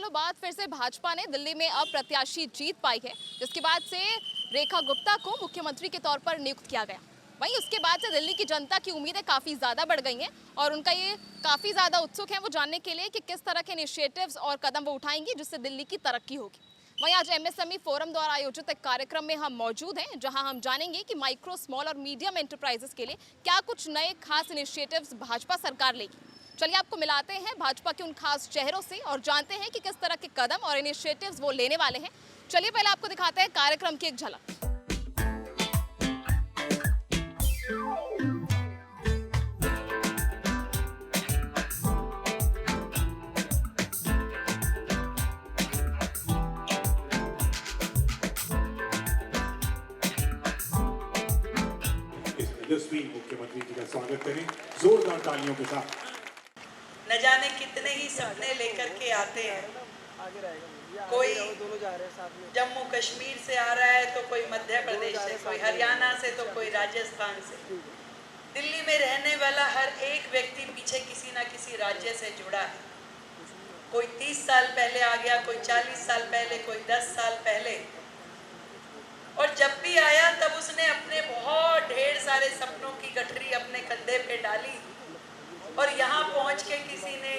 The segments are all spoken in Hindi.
सालों बाद फिर से भाजपा ने दिल्ली में अब प्रत्याशी जीत पाई है, जिसके बाद से रेखा गुप्ता को मुख्यमंत्री के तौर पर नियुक्त किया गया। वहीं उसके बाद से दिल्ली की जनता की उम्मीदें काफ़ी ज़्यादा बढ़ गई हैं और उनका ये काफ़ी ज़्यादा उत्सुक है वो जानने के लिए कि किस तरह के इनिशिएटिव्स और कदम वो उठाएंगी जिससे दिल्ली की तरक्की होगी। वहीं आज एमएसएमई फोरम द्वारा आयोजित एक कार्यक्रम में हम मौजूद हैं, जहां हम जानेंगे कि माइक्रो, स्मॉल और मीडियम एंटरप्राइजेस के लिए क्या कुछ नए खास इनिशिएटिव्स भाजपा सरकार लेगी। चलिए आपको मिलाते हैं भाजपा के उन खास चेहरों से और जानते हैं कि किस तरह के कदम और इनिशिएटिव्स वो लेने वाले हैं। चलिए पहले आपको दिखाते हैं कार्यक्रम की एक झलक। यशस्वी मुख्यमंत्री जी का स्वागत करें जोरदार तालियों के साथ। न जाने कितने ही सपने लेकर के आते हैं। कोई जम्मू कश्मीर से आ रहा है तो कोई मध्य प्रदेश से, कोई हरियाणा से तो कोई राजस्थान से। दिल्ली में रहने वाला हर एक व्यक्ति पीछे किसी ना किसी राज्य से जुड़ा है। कोई 30 साल पहले आ गया, कोई 40 साल पहले, कोई 10 साल पहले। और जब भी आया तब उसने अपने बहुत ढेर सारे सपनों की गठरी अपने कंधे पे डाली और यहाँ पहुँच के किसी ने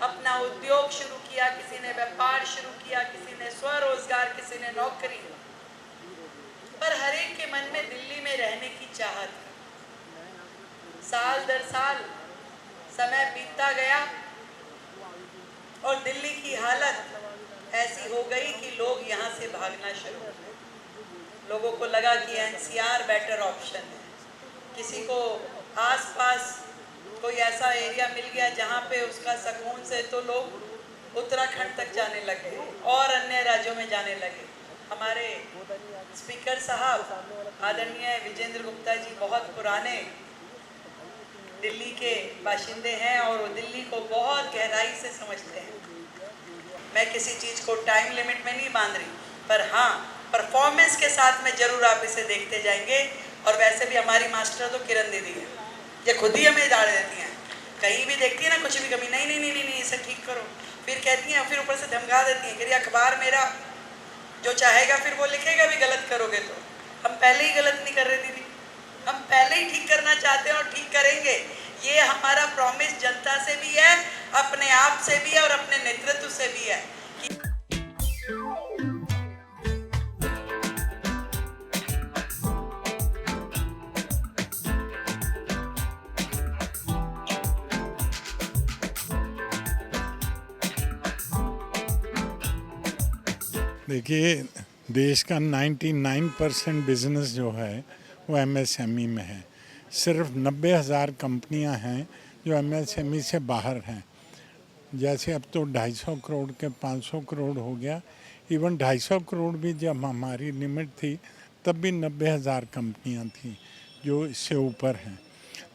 अपना उद्योग शुरू किया, किसी ने व्यापार शुरू किया, किसी ने स्वरोजगार, किसी ने नौकरी। पर हर एक के मन में दिल्ली में रहने की चाहत है। साल दर साल समय बीतता गया और दिल्ली की हालत ऐसी हो गई कि लोग यहाँ से भागना शुरू हो गए। लोगों को लगा कि एनसीआर बेटर ऑप्शन है। किसी को आसपास कोई ऐसा एरिया मिल गया जहाँ पे उसका सुकून से, तो लोग उत्तराखंड तक जाने लगे और अन्य राज्यों में जाने लगे। हमारे स्पीकर साहब आदरणीय विजेंद्र गुप्ता जी बहुत पुराने दिल्ली के बाशिंदे हैं और वो दिल्ली को बहुत गहराई से समझते हैं। मैं किसी चीज़ को टाइम लिमिट में नहीं बांध रही, पर हाँ परफॉर्मेंस के साथ में जरूर आप इसे देखते जाएंगे। और वैसे भी हमारी मास्टर तो किरण दीदी है, ये खुद ही हमें डाल देती हैं। कहीं भी देखती है ना कुछ भी कमी, नहीं नहीं नहीं नहीं नहीं इसे ठीक करो, फिर कहती हैं, फिर ऊपर से धमका देती हैं कि अखबार मेरा जो चाहेगा फिर वो लिखेगा भी, गलत करोगे तो। हम पहले ही गलत नहीं कर रहे दीदी, हम पहले ही ठीक करना चाहते हैं और ठीक करेंगे। ये हमारा प्रॉमिस जनता से भी है, अपने आप से भी है और अपने नेतृत्व से भी है। देखिए, देश का 99% बिजनेस जो है वो एमएसएमई में है। सिर्फ 90,000 कंपनियां हैं जो एमएसएमई से बाहर हैं। जैसे अब तो 250 करोड़ के 500 करोड़ हो गया। इवन 250 करोड़ भी जब हमारी लिमिट थी तब भी 90,000 कंपनियां थी जो इससे ऊपर हैं।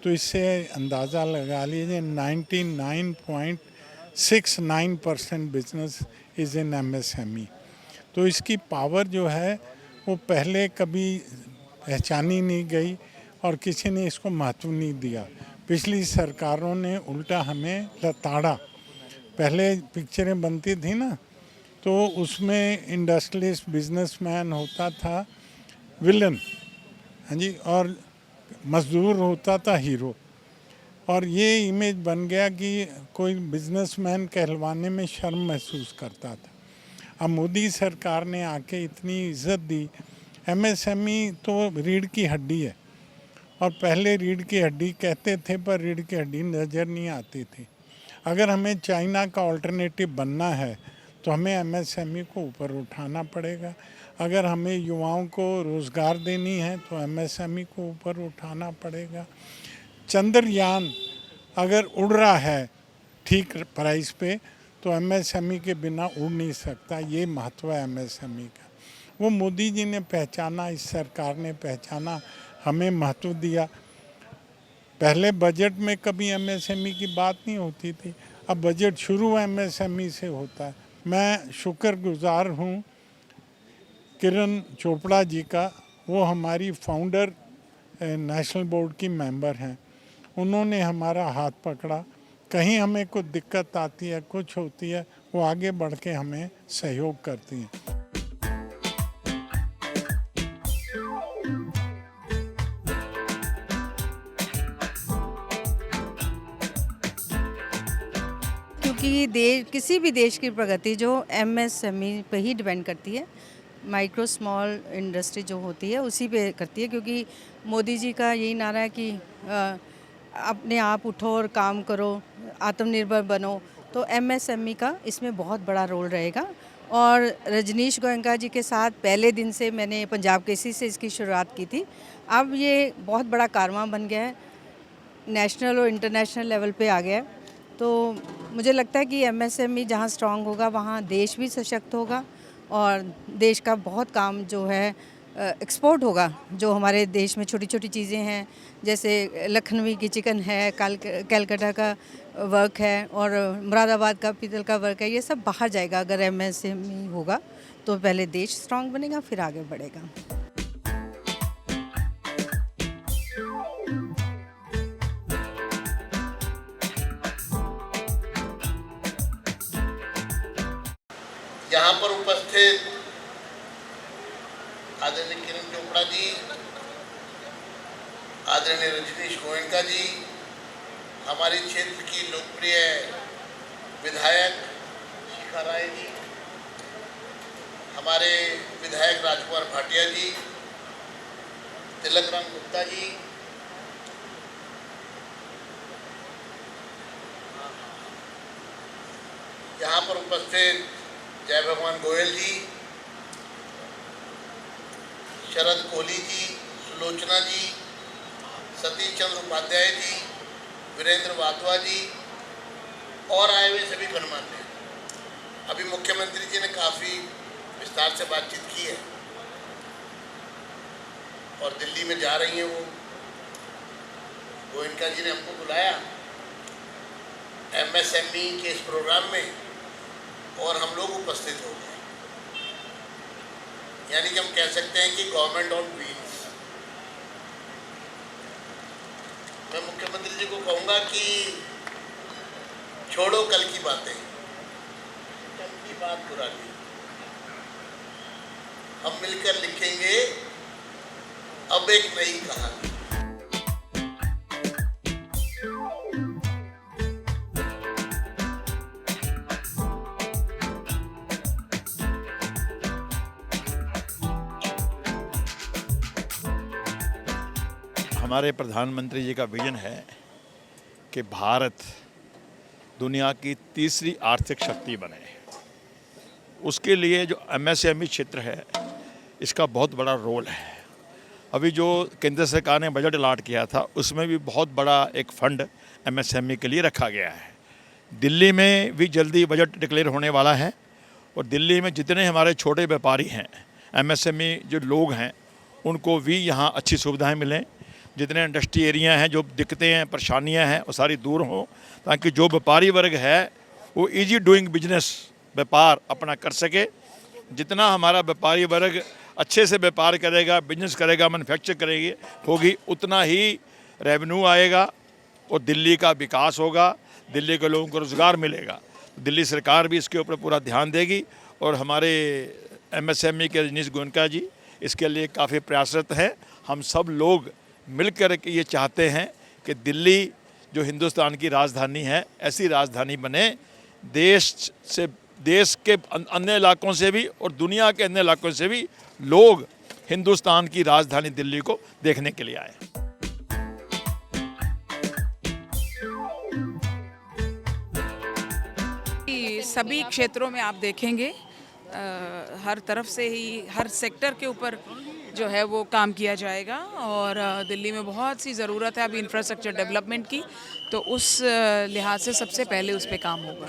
तो इससे अंदाज़ा लगा लीजिए 99.69% बिजनेस इज़ इन एमएसएमई। तो इसकी पावर जो है वो पहले कभी पहचानी नहीं गई और किसी ने इसको महत्व नहीं दिया। पिछली सरकारों ने उल्टा हमें लताड़ा। पहले पिक्चरें बनती थी ना, तो उसमें इंडस्ट्रियलिस्ट बिजनेसमैन होता था विलन, हाँ जी, और मजदूर होता था हीरो। और ये इमेज बन गया कि कोई बिजनेसमैन कहलवाने में शर्म महसूस करता था। अब मोदी सरकार ने आके इतनी इज्जत दी। एमएसएमई तो रीढ़ की हड्डी है और पहले रीढ़ की हड्डी कहते थे, पर रीढ़ की हड्डी नज़र नहीं आती थी। अगर हमें चाइना का ऑल्टरनेटिव बनना है तो हमें एमएसएमई को ऊपर उठाना पड़ेगा। अगर हमें युवाओं को रोज़गार देनी है तो एमएसएमई को ऊपर उठाना पड़ेगा। चंद्रयान अगर उड़ रहा है ठीक प्राइस पे तो एमएसएमई के बिना उड़ नहीं सकता। ये महत्व है एमएसएमई का। वो मोदी जी ने पहचाना, इस सरकार ने पहचाना, हमें महत्व दिया। पहले बजट में कभी एमएसएमई की बात नहीं होती थी, अब बजट शुरू एमएसएमई से होता है। मैं शुक्रगुजार हूँ किरण चोपड़ा जी का। वो हमारी फाउंडर नेशनल बोर्ड की मेंबर हैं। उन्होंने हमारा हाथ पकड़ा। कहीं हमें कुछ दिक्कत आती है, कुछ होती है, वो आगे बढ़ के हमें सहयोग करती हैं। क्योंकि किसी भी देश की प्रगति जो एमएसएमई पे ही डिपेंड करती है, माइक्रो स्मॉल इंडस्ट्री जो होती है उसी पे करती है। क्योंकि मोदी जी का यही नारा है कि अपने आप उठो और काम करो, आत्मनिर्भर बनो, तो एमएसएमई का इसमें बहुत बड़ा रोल रहेगा। और रजनीश गोयनका जी के साथ पहले दिन से मैंने पंजाब केसरी से इसकी शुरुआत की थी। अब ये बहुत बड़ा कारवां बन गया है, नेशनल और इंटरनेशनल लेवल पे आ गया है। तो मुझे लगता है कि एमएसएमई जहाँ स्ट्रांग होगा वहाँ देश भी सशक्त होगा और देश का बहुत काम जो है एक्सपोर्ट होगा। जो हमारे देश में छोटी छोटी चीज़ें हैं, जैसे लखनवी की चिकन है, कलकत्ता का वर्क है और मुरादाबाद का पीतल का वर्क है, ये सब बाहर जाएगा। अगर एमएसएमई होगा तो पहले देश स्ट्रांग बनेगा, फिर आगे बढ़ेगा। यहाँ पर उपस्थित आदरणीय किरण चोपड़ा जी, आदरणीय रजनीश गोयनका जी, हमारे क्षेत्र की लोकप्रिय विधायक शिखा राय जी, हमारे विधायक राजकुमार भाटिया जी, तिलक राम गुप्ता जी, यहाँ पर उपस्थित जय भगवान गोयल जी, शरद कोहली जी, सुलोचना जी, सतीश चंद्र उपाध्याय जी, वीरेंद्र वाधवा जी और आए हुए सभी गणमान्य। अभी मुख्यमंत्री जी ने काफ़ी विस्तार से बातचीत की है और दिल्ली में जा रही हैं वो। गोयनका जी ने हमको बुलाया एमएसएमई के इस प्रोग्राम में और हम लोग उपस्थित हो गए। यानी कि हम कह सकते हैं कि गवर्नमेंट ऑन व्हील्स। मैं मुख्यमंत्री जी को कहूँगा कि छोड़ो कल की बातें, कल की बात पुरानी, हम मिलकर लिखेंगे अब एक नई कहानी। हमारे प्रधानमंत्री जी का विजन है कि भारत दुनिया की तीसरी आर्थिक शक्ति बने। उसके लिए जो एमएसएमई क्षेत्र है इसका बहुत बड़ा रोल है। अभी जो केंद्र सरकार ने बजट अलॉट किया था उसमें भी बहुत बड़ा एक फंड एमएसएमई के लिए रखा गया है। दिल्ली में भी जल्दी बजट डिक्लेयर होने वाला है और दिल्ली में जितने हमारे छोटे व्यापारी हैं, एमएसएमई जो लोग हैं, उनको भी यहाँ अच्छी सुविधाएं मिलें। जितने इंडस्ट्री एरिया हैं, जो दिक्कतें हैं, परेशानियां हैं, वो सारी दूर हों, ताकि जो व्यापारी वर्ग है वो इजी डूइंग बिजनेस व्यापार अपना कर सके। जितना हमारा व्यापारी वर्ग अच्छे से व्यापार करेगा, बिजनेस करेगा, मैन्युफैक्चर करेगी होगी, उतना ही रेवेन्यू आएगा और दिल्ली का विकास होगा, दिल्ली के लोगों को रोज़गार मिलेगा। दिल्ली सरकार भी इसके ऊपर पूरा ध्यान देगी और हमारे एमएसएमई के रजनीश गोयनका जी इसके लिए काफ़ी प्रयासरत हैं। हम सब लोग मिलकर के ये चाहते हैं कि दिल्ली जो हिंदुस्तान की राजधानी है, ऐसी राजधानी बने, देश के अन्य इलाकों से भी और दुनिया के अन्य इलाकों से भी लोग हिंदुस्तान की राजधानी दिल्ली को देखने के लिए आए। सभी क्षेत्रों में आप देखेंगे हर तरफ से ही, हर सेक्टर के ऊपर जो है वो काम किया जाएगा और दिल्ली में बहुत सी ज़रूरत है अभी इंफ्रास्ट्रक्चर डेवलपमेंट की, तो उस लिहाज से सबसे पहले उस पर काम होगा।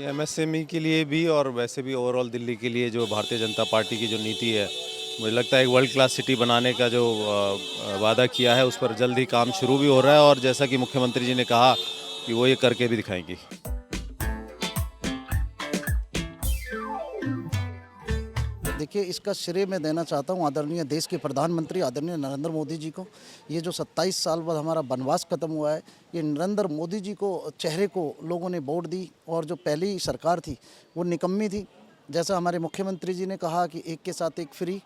एमएसएमई के लिए भी और वैसे भी ओवरऑल दिल्ली के लिए जो भारतीय जनता पार्टी की जो नीति है, मुझे लगता है एक वर्ल्ड क्लास सिटी बनाने का जो वादा किया है उस पर जल्द ही काम शुरू भी हो रहा है और जैसा कि मुख्यमंत्री जी ने कहा कि वो ये करके भी दिखाएंगी। देखिए, देखिए इसका श्रेय मैं देना चाहता हूँ आदरणीय देश के प्रधानमंत्री आदरणीय नरेंद्र मोदी जी को। ये जो 27 साल बाद हमारा वनवास खत्म हुआ है, ये नरेंद्र मोदी जी को चेहरे को लोगों ने वोट दी, और जो पहली सरकार थी वो निकम्मी थी। जैसा हमारे मुख्यमंत्री जी ने कहा कि एक के साथ एक फ्री,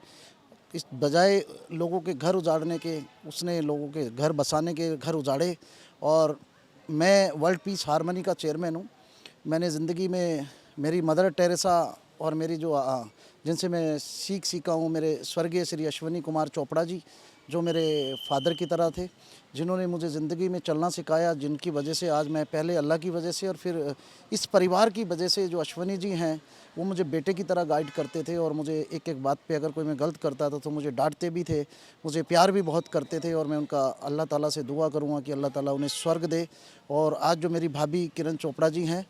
इस बजाय लोगों के घर उजाड़ने के, उसने लोगों के घर बसाने के घर उजाड़े। और मैं वर्ल्ड पीस हारमनी का चेयरमैन हूँ। मैंने ज़िंदगी में मेरी मदर टेरेसा और मेरी जो जिनसे मैं सीखा हूँ, मेरे स्वर्गीय श्री अश्विनी कुमार चोपड़ा जी, जो मेरे फादर की तरह थे, जिन्होंने मुझे ज़िंदगी में चलना सिखाया, जिनकी वजह से आज मैं पहले अल्लाह की वजह से और फिर इस परिवार की वजह से, जो अश्विनी जी हैं वो मुझे बेटे की तरह गाइड करते थे। और मुझे एक एक बात पे अगर कोई मैं गलत करता था तो मुझे डांटते भी थे, मुझे प्यार भी बहुत करते थे। और मैं उनका अल्लाह ताला से दुआ करूँगा कि अल्लाह ताला उन्हें स्वर्ग दे। और आज जो मेरी भाभी किरण चोपड़ा जी हैं,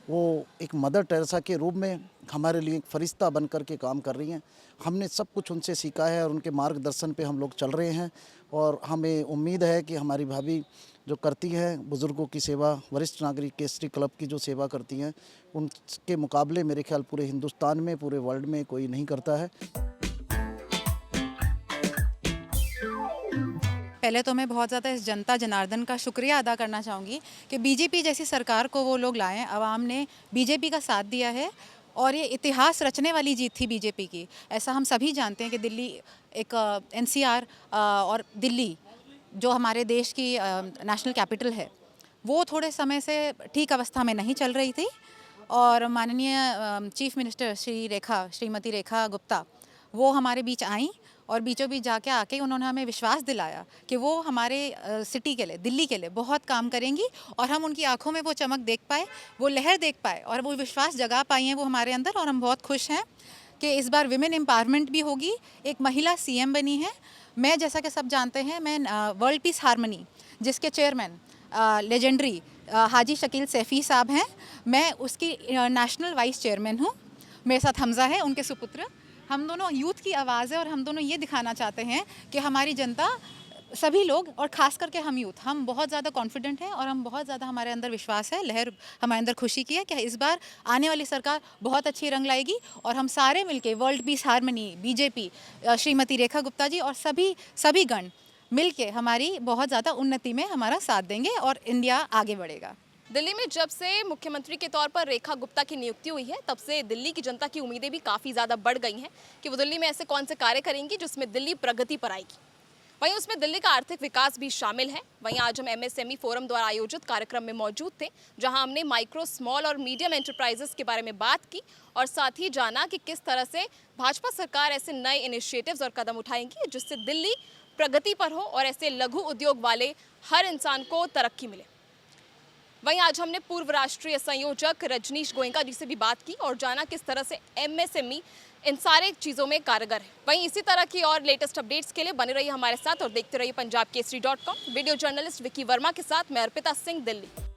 वो एक मदर टेरेसा के रूप में हमारे लिए एक फरिश्ता बन कर के काम कर रही हैं। हमने सब कुछ उनसे सीखा है और उनके मार्गदर्शन पे हम लोग चल रहे हैं। और हमें उम्मीद है कि हमारी भाभी जो करती हैं बुज़ुर्गों की सेवा, वरिष्ठ नागरिक केसरी क्लब की जो सेवा करती हैं, उनके मुकाबले मेरे ख्याल पूरे हिंदुस्तान में, पूरे वर्ल्ड में कोई नहीं करता है। पहले तो मैं बहुत ज़्यादा इस जनता जनार्दन का शुक्रिया अदा करना चाहूँगी कि बीजेपी जैसी सरकार को वो लोग लाएं। आवाम ने बीजेपी का साथ दिया है और ये इतिहास रचने वाली जीत थी बीजेपी की। ऐसा हम सभी जानते हैं कि दिल्ली एक एनसीआर और दिल्ली जो हमारे देश की नेशनल कैपिटल है, वो थोड़े समय से ठीक अवस्था में नहीं चल रही थी। और माननीय चीफ मिनिस्टर श्रीमती रेखा गुप्ता वो हमारे बीच आई और बीचों बीच जाके आके उन्होंने हमें विश्वास दिलाया कि वो हमारे सिटी के लिए, दिल्ली के लिए बहुत काम करेंगी। और हम उनकी आंखों में वो चमक देख पाए, वो लहर देख पाए और वो विश्वास जगा पाई हैं वो हमारे अंदर। और हम बहुत खुश हैं कि इस बार विमेन एम्पावरमेंट भी होगी, एक महिला सीएम बनी है। मैं, जैसा कि सब जानते हैं, मैं वर्ल्ड पीस हारमनी जिसके चेयरमैन लेजेंडरी हाजी शकील सैफ़ी साहब हैं, मैं उसकी नेशनल वाइस चेयरमैन हूँ। मेरे साथ हमज़ा है, उनके सुपुत्र। हम दोनों यूथ की आवाज़ है और हम दोनों ये दिखाना चाहते हैं कि हमारी जनता, सभी लोग और ख़ास करके हम यूथ, हम बहुत ज़्यादा कॉन्फिडेंट हैं और हम बहुत ज़्यादा, हमारे अंदर विश्वास है, लहर हमारे अंदर खुशी की है कि इस बार आने वाली सरकार बहुत अच्छी रंग लाएगी। और हम सारे मिलके world peace harmony, BJP, Shrimati Rekha Gupta ji और सभी गण मिलके हमारी बहुत ज़्यादा उन्नति में हमारा साथ देंगे और इंडिया आगे बढ़ेगा। दिल्ली में जब से मुख्यमंत्री के तौर पर रेखा गुप्ता की नियुक्ति हुई है, तब से दिल्ली की जनता की उम्मीदें भी काफ़ी ज़्यादा बढ़ गई हैं कि वो दिल्ली में ऐसे कौन से कार्य करेंगी जिसमें दिल्ली प्रगति पर आएगी। वहीं उसमें दिल्ली का आर्थिक विकास भी शामिल है। वहीं आज हम एमएसएमई फोरम द्वारा आयोजित कार्यक्रम में मौजूद थे, जहां हमने माइक्रो, स्मॉल और मीडियम एंटरप्राइजेस के बारे में बात की और साथ ही जाना कि किस तरह से भाजपा सरकार ऐसे नए इनिशिएटिव्स और कदम उठाएंगी जिससे दिल्ली प्रगति पर हो और ऐसे लघु उद्योग वाले हर इंसान को तरक्की मिले। वहीं आज हमने पूर्व राष्ट्रीय संयोजक रजनीश गोयनका जी से भी बात की और जाना किस तरह से एमएसएमई इन सारे चीज़ों में कारगर है। वहीं इसी तरह की और लेटेस्ट अपडेट्स के लिए बने रहिए हमारे साथ और देखते रहिए पंजाब केसरी.com। वीडियो जर्नलिस्ट विकी वर्मा के साथ मैं अर्पिता सिंह, दिल्ली।